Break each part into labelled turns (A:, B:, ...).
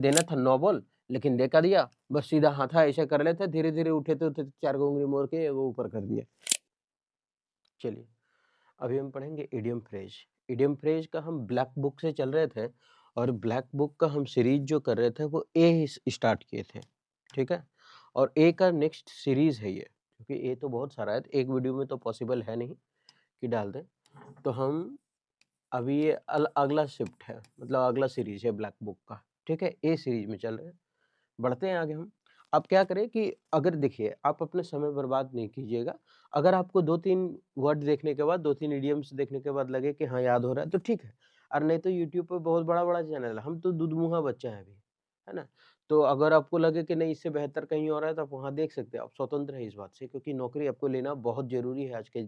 A: देना था 9 बॉल, लेकिन दे का दिया, बस सीधा हाथा ऐसे कर लेते, धीरे-धीरे उठे-उठे 4 गो उंगली मोड़ के वो ऊपर कर दिया। चलिए, अभी हम पढ़ेंगे इडियम फ्रेज। इडियम फ्रेज का हम ब्लैक बुक से चल रहे थे और ब्लैक बुक का हम सीरीज जो कर रहे थे वो ए स्टार्ट किए थे, ठीक है? और ए का नेक्स्ट सीरीज है ये, क्योंकि ए तो बहुत सारा है, तो एक वीडियो में तो पॉसिबल है नहीं कि डाल दें। तो हम अभी ये अगला शिफ्ट है, मतलब अगला सीरीज है ब्लैक बुक का, ठीक है? ए सीरीज में चल रहे हैं। बढ़ते हैं आगे हम। आप क्या करें कि अगर देखिए, आप अपना समय बर्बाद नहीं कीजिएगा। अगर आपको 2-3 वर्ड देखने के बाद, 2-3 इडियम्स देखने के बाद लगे कि हाँ, याद हो रहा है, तो ठीक है। और नहीं तो यूट्यूब पे बहुत बड़ा-बड़ा चैनल है, हम तो दूध-मुहा बच्चे हैं अभी, है ना? तो अगर आपको लगे कि नहीं, इससे बेहतर कहीं और है, तो आप वहाँ देख सकते हैं। आप स्वतंत्र हैं इस बात से, क्योंकि नौकरी आपको लेना बहुत ज़रूरी है आज के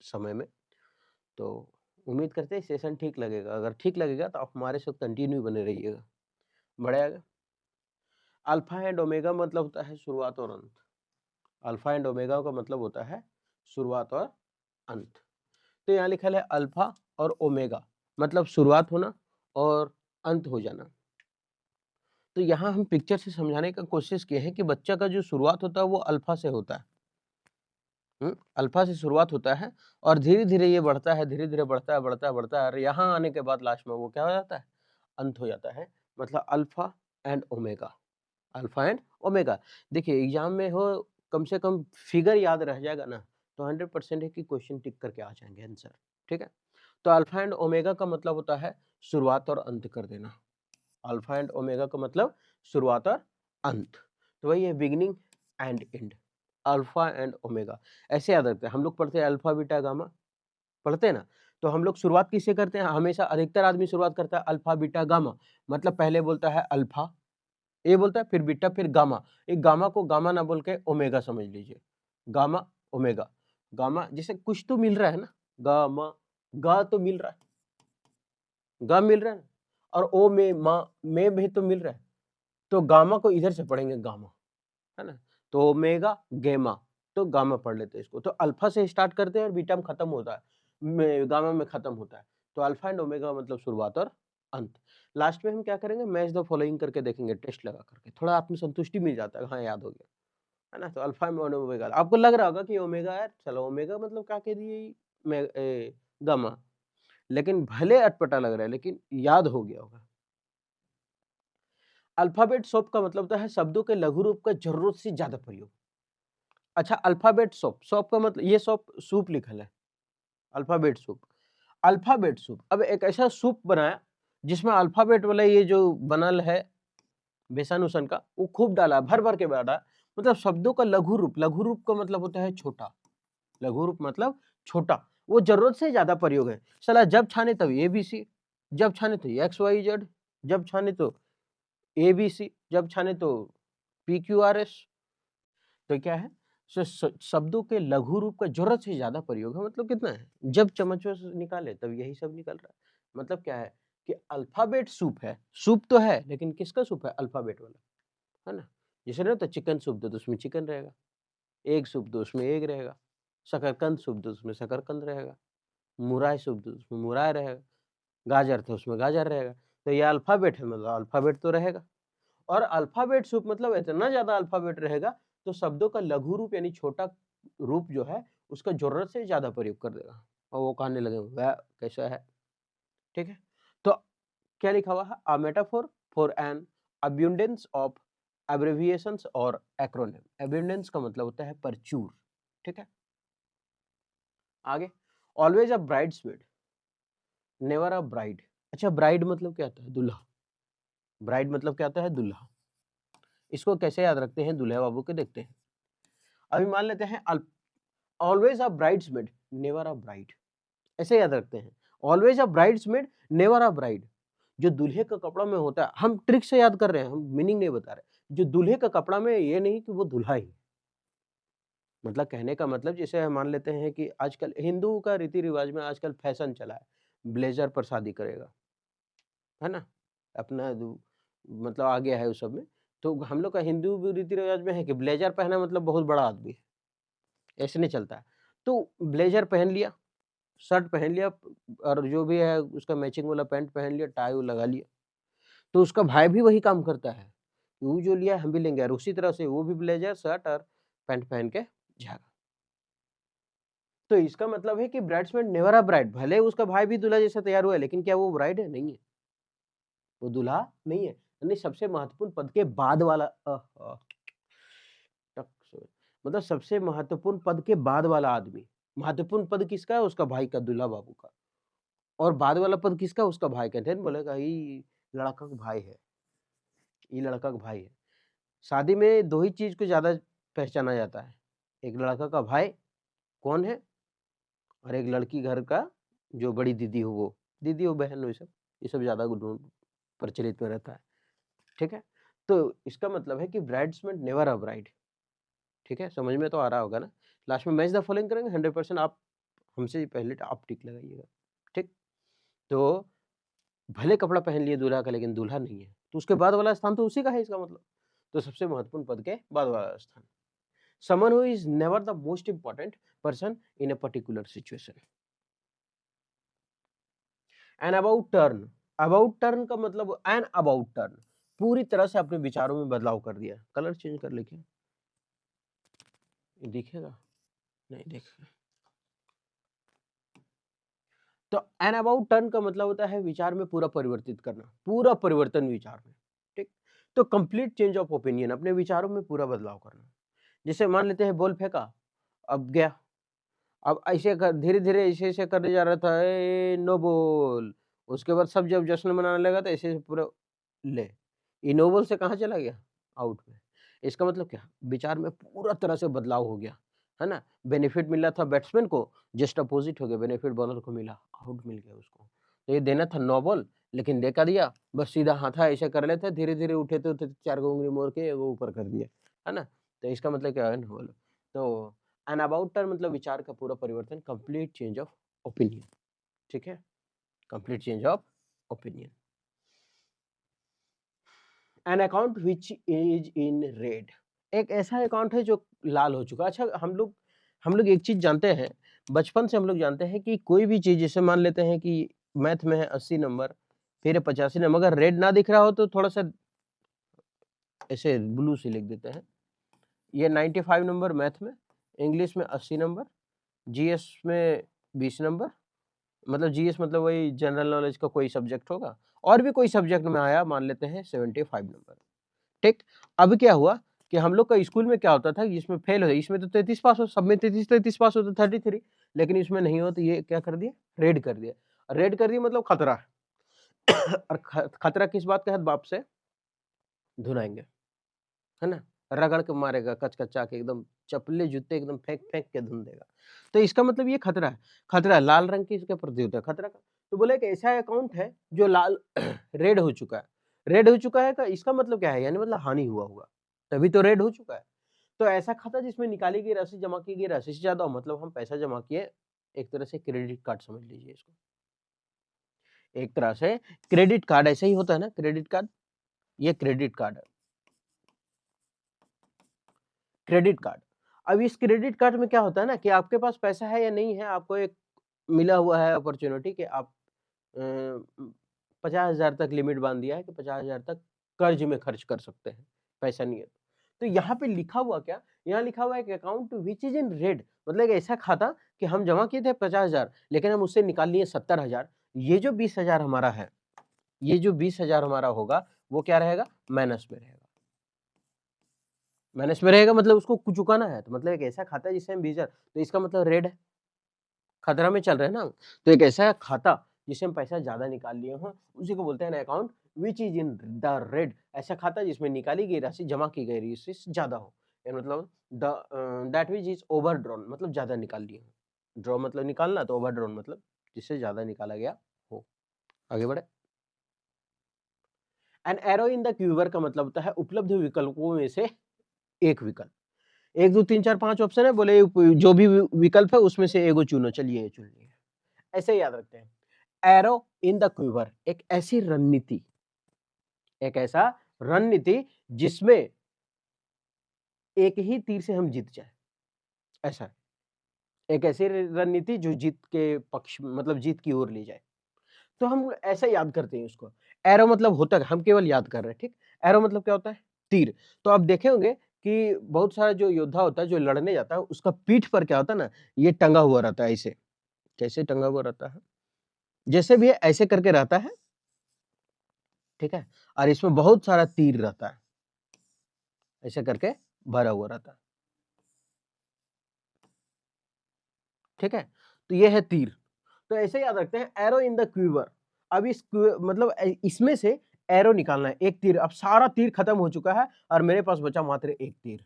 A: समय में। तो उम्मीद करते हैं सेशन ठीक लगेगा। अगर ठीक लगेगा, तो आप हमारे साथ कंटिन्यू बने रहिएगा। बढ़े आगे। अल्फा एंड ओमेगा मतलब होता है शुरुआत और अंत। अल्फा एंड ओमेगा का मतलब होता है शुरुआत और अंत। तो यहाँ लिखा है अल्फा और ओमेगा, मतलब शुरुआत होना और अंत हो जाना। तो यहाँ हम पिक्चर से समझाने का कोशिश किए हैं कि बच्चा का जो शुरुआत होता है वो अल्फा से होता है। अल्फा से शुरुआत होता है और धीरे-धीरे ये बढ़ता है, धीरे-धीरे बढ़ता है और यहाँ आने के बाद लास्ट में वो क्या हो जाता है? अंत हो जाता है। मतलब alpha and omega. Alpha and omega. देखिए, एग्जाम में हो, कम से कम फिगर याद रह जाएगा ना, तो 100% है कि क्वेश्चन टिक करके आ जाएंगे आंसर, ठीक है? तो अल्फा एंड ओमेगा का मतलब होता है शुरुआत और अंत कर देना। अल्फा एंड ओमेगा का मतलब शुरुआत और अंत। तो वही है beginning and and. Alpha and omega ऐसे याद रखते हैं। हम लोग पढ़ते हैं अल्फा बीटा गामा, पढ़ते हैं ना? तो हम लोग शुरुआत किससे करते हैं? हमेशा अधिकतर आदमी शुरुआत करता है अल्फा बीटा गामा, मतलब पहले बोलता है अल्फा, ए बोलता है, फिर बीटा, फिर गामा। एक गामा को गामा ना बोल के ओमेगा समझ लीजिए। Gamma, omega. गामा जैसे कुछ तो मिल रहा है ना, गामा, गा तो मिल रहा है, गा मिल रहा है ना, और ओ में मा में भी तो मिल रहा है। तो गामा को इधर से पढ़ेंगे गामा, है ना? तो ओमेगा, गैमा, तो गामा पढ़ लेते हैं इसको। तो अल्फा से स्टार्ट करते हैं और बीटा में खत्म होता है, में गामा में खत्म होता है। तो अल्फा एंड ओमेगा मतलब शुरुआत और अंत। लास्ट में हम क्या करेंगे? मैच द फॉलोइंग करके देखेंगे, टेस्ट लगा करके। थोड़ा आत्मसंतुष्टि मिल जाता है, हाँ याद हो गया, है ना? तो अल्फा एंड ओमेगा आपको लग रहा होगा कि ओमेगा है, चलो ओमेगा मतलब क्या कह दिए, गामा, लेकिन भले अटपटा लग रहा है, लेकिन याद हो गया होगा। अल्फाबेट सॉप का मतलब होता है शब्दों के लघु रूप का जरूरत से ज्यादा प्रयोग। अच्छा, अल्फाबेट सॉप, सॉप का मतलब ये सॉप सूप लिखल है, अल्फाबेट सूप। अल्फाबेट सूप, अब एक ऐसा सूप बनाया जिसमें अल्फाबेट वाला ये जो बनल है बेसन उसन का, वो खूब डाला, भर भर के डाला। मतलब शब्दों का लघु रूप, लघु रूप का मतलब होता है छोटा, लघु रूप मतलब छोटा, वो जरूरत से ज्यादा प्रयोग है। साला जब छाने तब एबीसी, जब छाने तो एक्स वाई जेड, जब छाने तो एबीसी, जब छाने तो पी क्यू आर एस। तो क्या है? शब्दों के लघु रूप का जरूरत से ज्यादा प्रयोग है, मतलब कितना है? जब चम्मचों से निकाले तब यही सब निकल रहा है। मतलब क्या है कि अल्फाबेट सूप है, सूप तो है लेकिन किसका सूप है? अल्फाबेट वाला, है ना? जैसे ना, तो चिकन सूप दो तो उसमें चिकन रहेगा, एग सूप दो उसमें एग रहेगा, शकरकंद सूप दो उसमें शकरकंद रहेगा, मुराई सूप दो उसमें मुराई रहेगा, गाजर तो उसमें गाजर रहेगा। तो ये अल्फाबेट है, मतलब अल्फाबेट तो रहेगा। और अल्फाबेट सूप मतलब इतना ज्यादा अल्फाबेट रहेगा, तो शब्दों का लघु रूप यानी छोटा रूप जो है उसका जरूरत से ज्यादा प्रयोग कर देगा, और वो कहने लगे वह कैसा है, ठीक है? तो क्या लिखा हुआ है? A metaphor for an abundance of abbreviations और एक्रोनिम। एब्यूंडेंस का मतलब होता है प्रचुर, ठीक है? आगे, always a bridesmaid, never a bride. अच्छा, ब्राइड मतलब क्या होता है? दूल्हा। ब्राइड मतलब क्या होता है? दूल्हा। इसको कैसे याद रखते हैं? दूल्हे बाबू के देखते हैं। अभी मान लेते हैं always a bridesmaid, never a bride, ऐसे याद रखते हैं। Always a bridesmaid, never a bride. जो दूल्हे का कपड़ा में होता है, हम ट्रिक से याद कर रहे हैं, हम मीनिंग नहीं बता रहे। जो दूल्हे का कपड़ा में, ये नहीं कि वो दूल्हा ही, मतलब कहने का मतलब जैसे हम मान लेते हैं कि आजकल हिंदू का रीति रिवाज में आजकल फैशन चला है, ब्लेजर पर शादी करेगा, है ना? अपना मतलब आ गया है उस सब में। तो हम लोग का हिंदू रीति रिवाज में है कि ब्लेजर पहना मतलब बहुत बड़ा आदमी है, ऐसे नहीं चलता है। तो ब्लेजर पहन लिया, शर्ट पहन लिया, और जो भी है उसका मैचिंग वाला पैंट पहन लिया, टाई वो लगा लिया। तो उसका भाई भी वही काम करता है, वो जो लिया हम भी लेंगे, और उसी तरह से वो भी ब्लेजर शर्ट और पैंट पहन के जाएगा। तो इसका मतलब है कि ब्राइड्समेड नेवर अ ब्राइड, भले उसका भाई भी दूल्हा जैसा तैयार हुआ है, लेकिन क्या वो ब्राइड है? नहीं है, वो दूल्हा नहीं है। यानी सबसे महत्वपूर्ण पद के बाद वाला मतलब सबसे महत्वपूर्ण पद के बाद वाला आदमी। महत्वपूर्ण पद किसका है? उसका भाई का, दूल्हा बाबू का। और बाद वाला पद किसका? उसका भाई का। देन बोलेगा ये लड़का का भाई है, ये लड़का का भाई है। शादी में दो ही चीज को ज्यादा पहचाना जाता है, एक लड़का का भाई कौन है, और एक लड़की घर का जो बड़ी दीदी हो, वो दीदी हो, बहन हो, ये सब ज्यादा प्रचलित में रहता है। ठीक है, तो इसका मतलब है कि ब्राइड्समेड नेवर अ ब्राइड। ठीक है, समझ में तो आ रहा होगा ना। लास्ट में मैच द फॉलोइंग करेंगे, 100% आप हमसे पहले आप टिक लगाइएगा। ठीक, तो भले कपड़ा पहन लिए दूल्हा का, लेकिन दूल्हा नहीं है, तो उसके बाद वाला स्थान तो उसी का है, इसका मतलब। तो सबसे महत्वपूर्ण पद के बाद वाला स्थान, someone who is never the most important person in a particular situation. An about turn, about turn का मतलब an about turn, पूरी तरह से अपने विचारों में बदलाव कर दिया। कलर चेंज कर लेके दिखेगा, नहीं दिखेगा। तो एन अबाउट टर्न का मतलब होता है विचार में पूरा परिवर्तित करना, पूरा परिवर्तन विचार में। ठीक, तो कंप्लीट चेंज ऑफ ओपिनियन, अपने विचारों में पूरा बदलाव करना। जैसे मान लेते हैं बॉल फेंका, अब गया, अब ऐसे कर धीरे धीरे ऐसे ऐसे करने जा रहा था, नो बॉल। उसके बाद सब जब जश्न मनाने लगा तो ऐसे ऐसे पूरा ले, ये नो बॉल से कहाँ चला गया? आउट में। इसका मतलब क्या? विचार में पूरा तरह से बदलाव हो गया, है ना। बेनिफिट मिला था बैट्समैन को, जस्ट अपोजिट हो गया, बेनिफिट बॉलर को मिला, आउट मिल गया उसको। तो ये देना था नो बॉल, लेकिन देखा दिया, बस सीधा हाथा ऐसे कर लेते, धीरे धीरे उठे तो चार को उंगली मोड़ के वो ऊपर कर दिया, है ना। तो इसका मतलब क्या है? No ball. तो एन अबाउट टर्न मतलब विचार का पूरा परिवर्तन, कंप्लीट चेंज ऑफ ओपिनियन। ठीक है, complete change of opinion. An account which is in red, एक ऐसा अकाउंट है जो लाल हो चुका। अच्छा, हम लोग एक चीज जानते हैं, बचपन से हम लोग जानते हैं कि कोई भी चीज, जैसे मान लेते हैं कि मैथ में है 80 नंबर, फिर 85 नंबर, अगर रेड ना दिख रहा हो तो थोड़ा सा ऐसे ब्लू से लिख देते हैं। ये 95 नंबर मैथ में, इंग्लिश में 80 नंबर, जीएस में 20 नंबर, मतलब जीएस मतलब वही जनरल नॉलेज का कोई सब्जेक्ट होगा, और भी कोई सब्जेक्ट में आया मान लेते हैं 75 नंबर। ठीक, अब क्या हुआ कि हम लोग का स्कूल में क्या होता था, जिसमें फेल हो, इसमें तो 33 पास हो, सब में 33 पास हो तो 33, लेकिन इसमें नहीं हो तो ये क्या कर दिया? रेड कर दिया। रेड कर दिया मतलब खतरा। और खतरा किस बात का है? बाप से धुनाएंगे, है ना, रगड़ के मारेगा, कचकचा के एकदम, चप्पले जूते एकदम फेंक फेंक के धुन देगा। तो इसका मतलब ये खतरा है। खतरा लाल रंग की इसके प्रति होता है खतरा का। तो बोले एक ऐसा अकाउंट है जो लाल रेड हो चुका है। रेड हो चुका है का इसका मतलब क्या है? यानी मतलब हानि हुआ होगा, तभी तो रेड हो चुका है। तो ऐसा खाता जिसमें निकाली गई राशि जमा की गई राशि से ज्यादा हो, मतलब हम पैसा जमा किए, एक तरह से क्रेडिट कार्ड समझ लीजिए इसको। एक तरह से क्रेडिट कार्ड ऐसे ही होता है ना, क्रेडिट कार्ड, ये क्रेडिट कार्ड है, क्रेडिट कार्ड। अब इस क्रेडिट कार्ड में क्या होता है ना कि आपके पास पैसा है या नहीं है, आपको एक मिला हुआ है अपॉर्चुनिटी कि आप 50,000 तक लिमिट बांध दिया है कि 50,000 तक कर्ज में खर्च कर सकते हैं, पैसा नहीं है। तो यहाँ पे लिखा हुआ क्या? यहाँ लिखा हुआ है कि account which is in red, मतलब एक ऐसा खाता कि हम जमा किए थे 50,000, लेकिन हम उससे निकाल लिए 70,000। ये जो 20,000 हमारा है, ये जो 20,000 हमारा होगा, वो क्या रहेगा? माइनस में रहेगा। माइनस में रहेगा मतलब उसको चुकाना है, तो मतलब एक ऐसा खाता है जिससे हम 20,000, तो इसका मतलब रेड है, खतरा में चल रहे हैं ना। तो एक ऐसा खाता जिससे हम पैसा ज्यादा निकाल लिए हो, उसी को बोलते हैं account which is in the red. ऐसा खाता जिसमें निकाली गई राशि जमा की गई राशि से ज्यादा हो, मतलब that which is over drawn, मतलब ज्यादा निकाल लिए हो। ड्रॉ मतलब निकालना, तो ओवर ड्रॉन मतलब जिससे ज्यादा निकाला गया हो। आगे बढ़े। एन एरो इन द क्यूबर का मतलब होता है उपलब्ध विकल्पों में से एक विकल्प। 1 2 3 4 5 ऑप्शन है, बोले जो भी विकल्प है उसमें से एगो चुनो, चलिए ये चुन लिए। ऐसे ही याद रखते हैं। एरो इन द क्विवर, एक ऐसी रणनीति, एक ऐसा रणनीति जिसमें एक ही तीर से हम जीत जाए, ऐसा एक ऐसी रणनीति जो जीत के पक्ष, मतलब जीत की ओर ले जाए। तो हम ऐसा याद करते हैं उसको। एरो मतलब होता है, हम केवल याद कर रहे हैं, ठीक। एरो मतलब क्या होता है? तीर। तो आप देखे होंगे कि बहुत सारा जो योद्धा होता है, जो लड़ने जाता है, उसका पीठ पर क्या होता है ना, ये टंगा हुआ रहता है ऐसे। कैसे टंगा हुआ रहता है? जैसे भी है ऐसे करके रहता है, ठीक है? और इसमें बहुत सारा तीर रहता है, ऐसे करके भरा हुआ रहता है, ठीक है? तो ये है तीर। तो ऐसे याद रखते हैं, एरो इन द क्वीवर। अब मतलब इसमें से एरो निकालना है, एक तीर। अब सारा तीर खत्म हो चुका है और मेरे पास बचा मात्र एक तीर,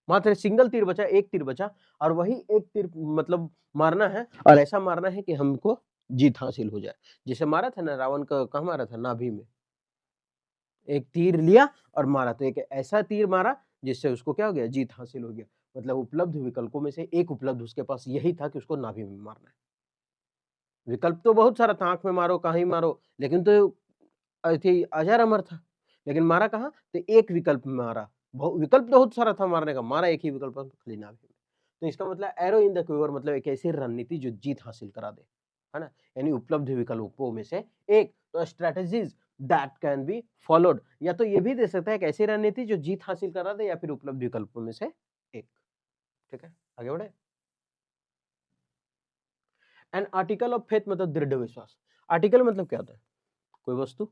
A: मात्र सिंगल तीर बचा, एक तीर बचा, और वही एक तीर मतलब मारना है, और ऐसा मारना है कि हमको जीत हासिल हो जाए। जैसे मारा था ना रावण का, कहाँ मारा था? नाभि में। एक तीर लिया और मारा, तो एक ऐसा तीर मारा जिससे उसको क्या हो गया? जीत हासिल हो गया। मतलब उपलब्ध विकल्पों में से एक उपलब्ध उसके पास यही था कि उसको नाभि में मारना है। विकल्प तो बहुत सारा था, आँख में मारो, कहीं मारो, लेकिन तो अजर अमर था। लेकिन मारा कहाँ? तो एक विकल्प में मारा। विकल्प तो बहुत सारा था मारने का, मारा एक ही विकल्प पर, खाली नाभि में। तो इसका मतलब एरो इन द quiver मतलब एक ऐसी रणनीति जो जीत हासिल करा दे, है ना? यानी उपलब्ध विकल्पों में से एक। तो strategies that can be followed, या तो ये भी दे सकता है एक ऐसी रणनीति जो जीत हासिल करा दे, या फिर उपलब्ध विकल्पों में से एक। ठीक है, आगे बढ़े। एन आर्टिकल ऑफ फेथ मतलब दृढ़ विश्वास। आर्टिकल मतलब क्या होता है? कोई वस्तु,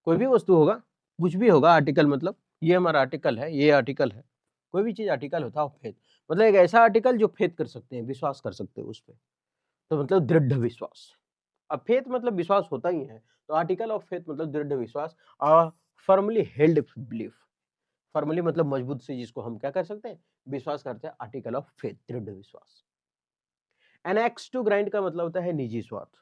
A: कोई भी वस्तु होगा, कुछ भी होगा। आर्टिकल मतलब ये हमारा आर्टिकल है, ये आर्टिकल है। कोई भी चीज आर्टिकल होता है ऑफ फेथ, मतलब एक ऐसा आर्टिकल जो फेथ कर सकते हैं, विश्वास कर सकते हैं उस पे। तो मतलब दृढ़ विश्वास। अब फेथ मतलब विश्वास होता ही है, तो आर्टिकल ऑफ फेथ मतलब दृढ़ विश्वास। Firmly held belief. फर्मली मतलब मजबूत से, जिसको हम क्या कर सकते हैं? विश्वास करते हैं। आर्टिकल ऑफ फेथ दृढ़ विश्वास। एन एक्स टू ग्राइंड का मतलब होता है निजी स्वार्थ।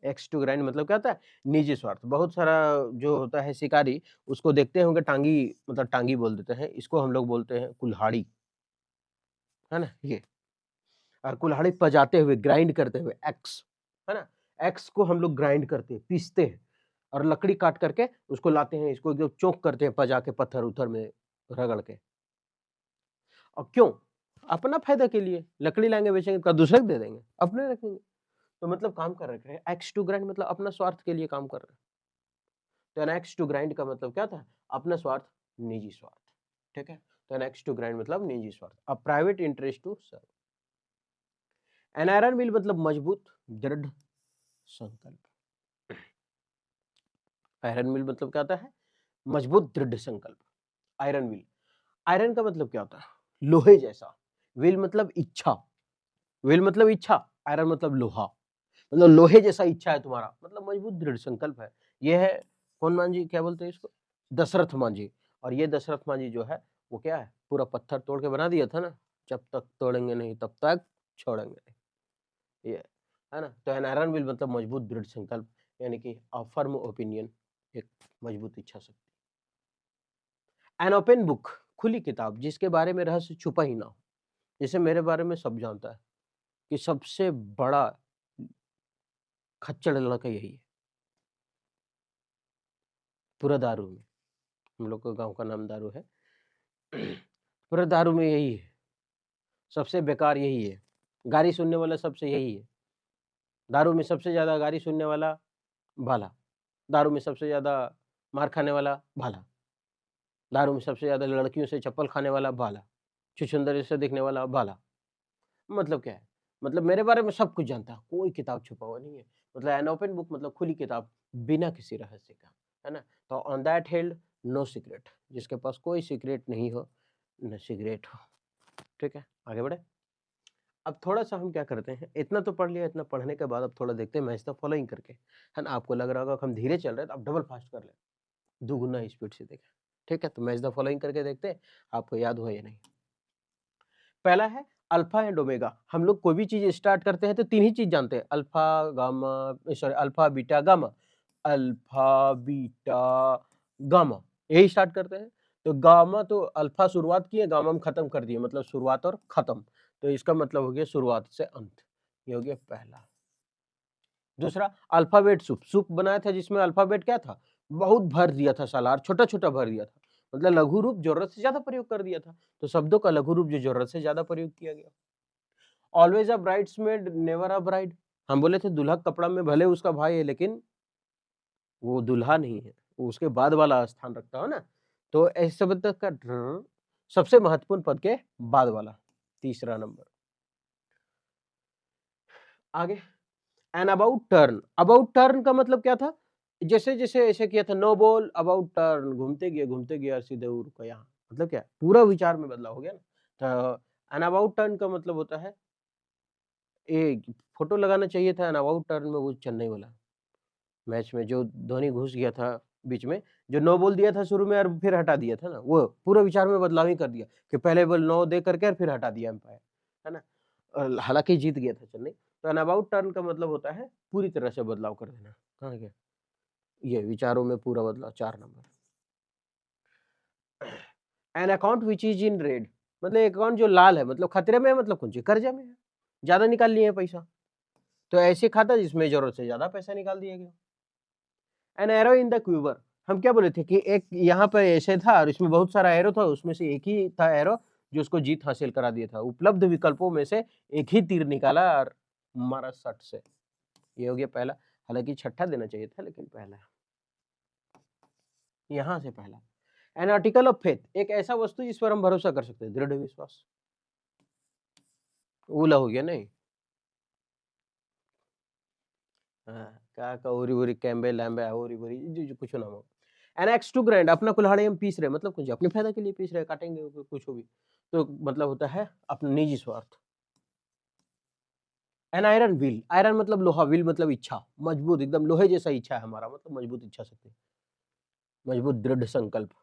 A: एक्स टू ग्राइंड मतलब क्या होता है? निजी स्वार्थ। बहुत सारा जो होता है शिकारी, उसको देखते होंगे टांगी, मतलब टांगी बोल देते हैं इसको, हम लोग बोलते हैं कुल्हाड़ी, है ना? ये और कुल्हाड़ी पजाते हुए, ग्राइंड करते हुए, एक्स, है ना? एक्स को हम लोग ग्राइंड करते हैं, पीसते हैं, और लकड़ी काट करके उसको लाते हैं, इसको एकदम चोक करते हैं, पजा के पत्थर उथर में रगड़ के। और क्यों? अपना फायदा के लिए। लकड़ी लाएंगे बेचेंगे, क्या दूसरे को दे देंगे? अपने रखेंगे। तो मतलब काम कर रहे हैं। एक्स टू ग्राइंड मतलब अपना स्वार्थ के लिए काम कर रहे हैं। तो एनेक्स टू ग्राइंड का मतलब क्या था? अपना स्वार्थ, निजी स्वार्थ। ठीक है, तो एनेक्स टू ग्राइंड मतलब निजी स्वार्थ। A private interest to serve. An iron will मतलब मजबूत दृढ़ संकल्प। आयरन विल मतलब क्या होता है? मजबूत दृढ़ संकल्प। आयरन विल, आयरन का मतलब क्या होता है? लोहे जैसा। विल मतलब इच्छा, विल मतलब इच्छा, आयरन मतलब लोहा। मतलब लोहे जैसा इच्छा है तुम्हारा, मतलब मजबूत दृढ़ संकल्प है। ये है कौन मांझी, क्या बोलते हैं इसको? दशरथ मांझी। और ये दशरथ मांझी जो है वो क्या है? पूरा पत्थर तोड़ के बना दिया था ना, जब तक तोड़ेंगे नहीं तब तक छोड़ेंगे नहीं। ये है ना? तो एन आयरन विल मतलब मजबूत दृढ़ संकल्प, यानी कि अ फर्म ओपिनियन, एक मजबूत इच्छा शक्ति। एन ओपन बुक, खुली किताब जिसके बारे में रहस्य छुपा ही ना हो। जैसे मेरे बारे में सब जानता है कि सबसे बड़ा खच्चड़ लड़का यही है पूरा दारू में। हम लोग के गांव का नाम दारू है। पूरा दारू में यही है, सबसे बेकार यही है। गाली सुनने वाला सबसे यही है। दारू में सबसे ज्यादा गाली सुनने वाला भाला। दारू में सबसे ज्यादा मार खाने वाला भाला। दारू में सबसे ज्यादा लड़कियों से चप्पल खाने वाला भाला। छुछुंदर से दिखने वाला भाला। मतलब क्या है? मतलब मेरे बारे में सब कुछ जानता है, कोई किताब छुपा हुआ नहीं है। मतलब एन ओपन बुक मतलब खुली किताब, बिना किसी रहस्य का, है ना? तो on that held no secret, जिसके पास कोई सीक्रेट नहीं हो, न सिगरेट हो। ठीक है, आगे बढ़े। अब थोड़ा-सा हम क्या करते हैं, इतना तो पढ़ लिया, इतना पढ़ने के बाद अब थोड़ा देखते हैं मैच द फॉलोइंग करके, है ना? आपको लग रहा होगा कि हम धीरे चल रहे हैं, तो आप डबल फास्ट कर लें, दुगुना स्पीड से देखें। ठीक है, तो मैच द फॉलोइंग करके देखते हैं, आपको याद हुआ या नहीं। पहला है अल्फा एंड ओमेगा। हम लोग कोई भी चीज़ स्टार्ट करते हैं तो 3 ही चीज़ जानते हैं, alpha, gamma, sorry alpha, beta, gamma. Alpha, beta, gamma, यही स्टार्ट करते हैं। तो गामा तो अल्फा शुरुआत किए, गामा में खत्म कर दिए, मतलब शुरुआत और खत्म। तो इसका मतलब हो गया शुरुआत से अंत। ये हो गया पहला। दूसरा अल्फाबेट सूप, सूप बनाया था जिसमें अल्फाबेट क्या था? बहुत भर दिया था साला, और छोटा-छोटा भर दिया था। मतलब लघु रूप जरूरत से ज्यादा प्रयोग कर दिया था। तो शब्दों का लघु रूप जो जरूरत से ज्यादा प्रयोग किया गया। Always a bridesmaid never a bride. हम बोले थे दूल्हा कपड़ा में भले उसका भाई है, लेकिन वो दूल्हा नहीं है, वो उसके बाद वाला स्थान रखता हो ना, तो ऐसे शब्द का ड्र सबसे महत्वपूर्ण पद के बाद वाला, तीसरा नंबर। आगे, an about turn, about turn का मतलब क्या था? जैसे जैसे ऐसे किया था, नो बॉल अबाउट टर्न, घूमते गया सीधे उड़ का यहाँ, मतलब क्या, पूरा विचार में बदलाव हो गया ना। तो एन अबाउट टर्न का मतलब होता है, एक फोटो लगाना चाहिए था एन अबाउट टर्न में, वो चेन्नई वाला मैच में जो धोनी घुस गया था बीच में, जो नो बॉल दिया था शुरू में और फिर हटा दिया था ना, वो पूरा विचार में बदलाव ही कर दिया कि पहले बॉल नो दे करके और फिर हटा दिया एम्पायर, है ना। और हालांकि जीत गया था चेन्नई। तो एन अबाउट टर्न का मतलब होता है पूरी तरह से बदलाव कर देना। कहाँ गया, ये विचारों में पूरा बदलाव, 4 number. An account which is in red, मतलब एक अकाउंट जो लाल है, मतलब खतरे में है, मतलब कुछ कर्जा में है, ज्यादा निकाल लिए है पैसा, तो ऐसे खाता जिसमें जरूरत से ज्यादा पैसा निकाल दिया गया। एन एरो इन द क्यूबर, हम क्या बोले थे कि एक यहाँ पे ऐसे था और इसमें बहुत सारा एरो था, उसमें से एक ही था एरो जो उसको जीत हासिल करा दिया था। उपलब्ध विकल्पों में से एक ही तीर निकाला और मारा सट से। ये हो गया पहला, हालांकि छठा देना चाहिए था लेकिन पहला, यहाँ से पहला। एन आर्टिकल ऑफ फेथ, एक ऐसा वस्तु जिस पर हम भरोसा कर सकते हैं, दृढ़ विश्वास। ओला हो गया नहीं, हाँ, का ओरी बोरी कैम्बे लैम्बे ओरी बोरी जो कुछ ना हो। एन एक्स टू ग्राइंड, अपना कुल्हाड़ी हम पीस रहे हैं, मतलब कुछ अपने फायदा के लिए पीस रहे हैं, काटेंगे कुछ भी, तो मतलब होता है अपना निजी स्वार्थ। एन आयरन व्हील, आयरन मतलब लोहा, व्हील मतलब इच्छा, मजबूत एकदम लोहे जैसा इच्छा है हमारा, मतलब मजबूत इच्छा शक्ति, मजबूत दृढ़ संकल्प।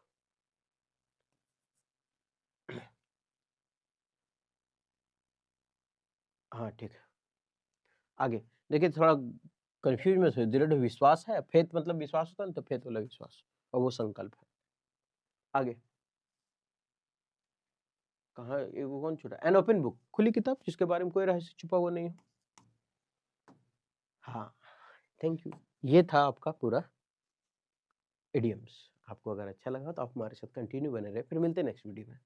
A: हाँ ठीक है, आगे देखिए, थोड़ा कंफ्यूज में से, दृढ़ विश्वास है, फेथ मतलब विश्वास होता है ना, तो फेथ वाला विश्वास, और वो संकल्प है। आगे कहाँ, ये वो कौन छूटा, एन ओपन बुक, खुली किताब जिसके बारे में कोई रहस्य छुपा हुआ नहीं हो। हाँ, थैंक यू। ये था आपका पूरा इडियम्स। आपको अगर अच्छा लगा तो आप हमारे साथ कंटिन्यू बने रहे, फिर मिलते हैं नेक्स्ट वीडियो में।